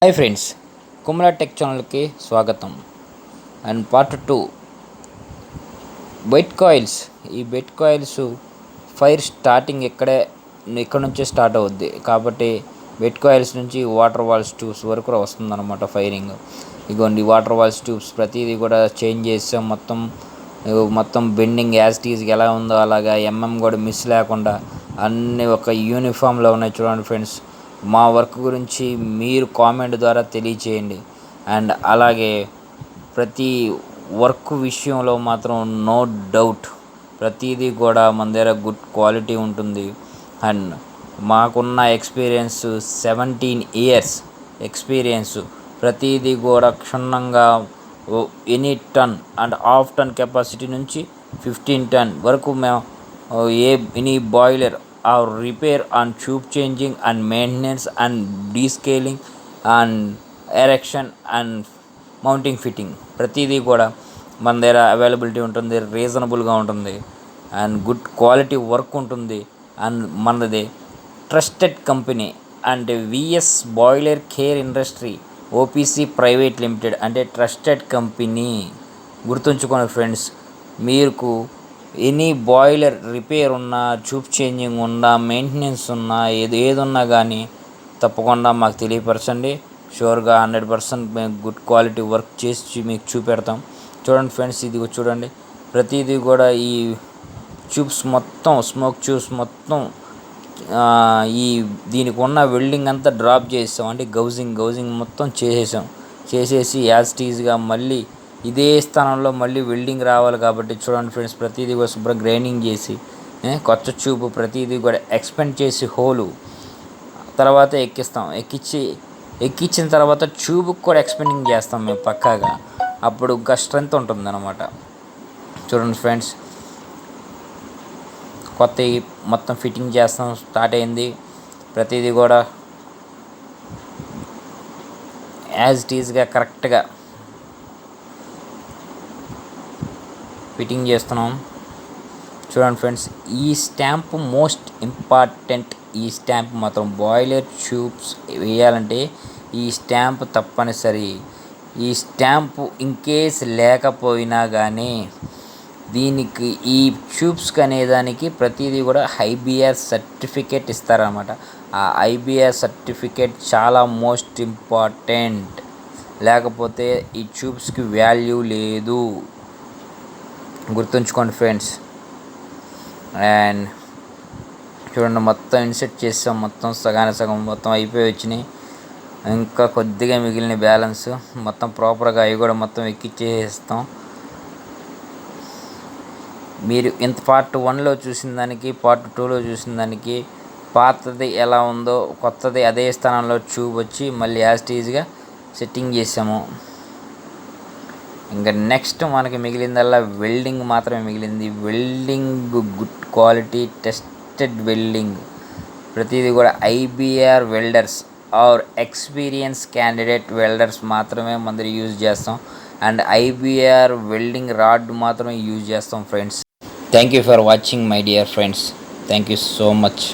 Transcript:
Hi friends, కొమ్ముల tech ఛానల్కి స్వాగతం. And part 2 bed coils. ఈ బెడ్ కాయిల్స్ ఫైర్ స్టార్టింగ్ ఇక్కడ నుంచే స్టార్ట్ అవుద్ది కాబట్టి బెడ్ కాయిల్స్ నుంచి వాటర్ వాల్స్ ట్యూబ్స్ వరకు వస్తుందన్నమాట ఫైరింగ్. ఇగోండి వాటర్ వాల్స్ ట్యూబ్స్ ప్రతిదీ కూడా చేంజ్ చేసాం. మొత్తం బెండింగ్ యాజ్ టీజ్కి ఎలా ఉందో అలాగా కూడా మిస్ లేకుండా అన్నీ ఒక యూనిఫామ్లో ఉన్నాయి. చూడండి ఫ్రెండ్స్, మా వర్క్ గురించి మీరు కామెంట్ ద్వారా తెలియచేయండి. అండ్ అలాగే ప్రతి వర్క్ విషయంలో మాత్రం నో డౌట్ ప్రతిదీ కూడా మన దగ్గర గుడ్ క్వాలిటీ ఉంటుంది. అండ్ మాకున్న ఎక్స్పీరియన్స్ 17 years ఎక్స్పీరియన్స్. ప్రతిదీ కూడా క్షుణ్ణంగా any ton and half ton capacity నుంచి 15 ton వరకు మేము any boiler or repair and tube changing and maintenance and descaling and erection and mounting fitting ప్రతిదీ కూడా మన దగ్గర అవైలబిలిటీ ఉంటుంది. రీజనబుల్గా ఉంటుంది అండ్ గుడ్ క్వాలిటీ వర్క్ ఉంటుంది. అండ్ మనది ట్రస్టెడ్ కంపెనీ అంటే VS boiler care industry OPC private limited అంటే ట్రస్టెడ్ కంపెనీ. గుర్తుంచుకోండి ఫ్రెండ్స్, మీకు ఎనీ బాయిలర్ రిపేర్ ఉన్నా, ట్యూబ్ చేంజింగ్ ఉన్నా, మెయింటెనెన్స్ ఉన్నా, ఏదున్నా కానీ తప్పకుండా మాకు తెలియపరచండి. షూర్గా 100% మేము గుడ్ క్వాలిటీ వర్క్ చేసి మీకు చూపెడతాం. చూడండి ఫ్రెండ్స్, ఇది చూడండి ప్రతిదీ కూడా ఈ ట్యూబ్స్ మొత్తం స్మోక్ ట్యూబ్స్ మొత్తం దీనికి ఉన్న వెల్డింగ్ అంతా డ్రాప్ చేసాం. అంటే గౌజింగ్ మొత్తం చేసేసి యాజ్ టీజ్గా మళ్ళీ ఇదే స్థానంలో మళ్ళీ వెల్డింగ్ రావాలి కాబట్టి చూడండి ఫ్రెండ్స్, ప్రతిదీ కూడా శుభ్రం గ్రైండింగ్ చేసి కొత్త ట్యూబ్ ప్రతిదీ కూడా ఎక్స్పెండ్ చేసి హోలు తర్వాత ఎక్కించిన తర్వాత ట్యూబ్కి కూడా ఎక్స్పెండింగ్ చేస్తాం మేము పక్కాగా. అప్పుడు ఇంకా స్ట్రెంత్ ఉంటుంది అన్నమాట. చూడండి ఫ్రెండ్స్, కొత్త మొత్తం ఫిట్టింగ్ చేస్తాం. స్టార్ట్ అయింది. ప్రతిదీ కూడా యాజ్ ఇట్ ఈజ్గా కరెక్ట్గా ఫిట్టింగ్ చేస్తున్నాం. చూడండి ఫ్రెండ్స్, ఈ స్టాంప్ మోస్ట్ ఇంపార్టెంట్. ఈ స్టాంప్ మాత్రం బాయిలర్ ట్యూబ్స్ వేయాలంటే ఈ స్టాంప్ తప్పనిసరి. ఈ స్టాంపు ఇన్కేస్ లేకపోయినా కానీ దీనికి ఈ ట్యూబ్స్కి అనేదానికి ప్రతిదీ కూడా ఐబిఆర్ సర్టిఫికేట్ ఇస్తారనమాట. ఆ ఐబిఆర్ సర్టిఫికేట్ చాలా మోస్ట్ ఇంపార్టెంట్. లేకపోతే ఈ ట్యూబ్స్కి వాల్యూ లేదు. గుర్తుంచుకోండి ఫ్రెండ్స్. అండ్ చూడండి, మొత్తం ఇన్సెట్ చేసాం. మొత్తం సగం మొత్తం అయిపోయి వచ్చినాయి. ఇంకా కొద్దిగా మిగిలిన బ్యాలెన్స్ మొత్తం ప్రాపర్గా అవి కూడా మొత్తం ఎక్కిచ్చేస్తాం. మీరు ఇంత పార్ట్ 1లో చూసిన దానికి పార్ట్ 2లో చూసిన దానికి పాతది ఎలా ఉందో కొత్తది అదే స్థానంలో ట్యూబ్ వచ్చి మళ్ళీ యాజ్ టీజ్గా సెట్టింగ్ చేసాము. ఇంకా నెక్స్ట్ మనకి మిగిలిందల్లా వెల్డింగ్ మాత్రమే మిగిలింది. Welding good quality tested welding. ప్రతిదీ కూడా IBR welders or experience candidate welders మాత్రమే మన దగ్గర యూజ్ చేస్తాం. అండ్ ఐబిఆర్ వెల్డింగ్ రాడ్ మాత్రమే యూజ్ చేస్తాం friends. Thank you for watching my dear friends. Thank you so much.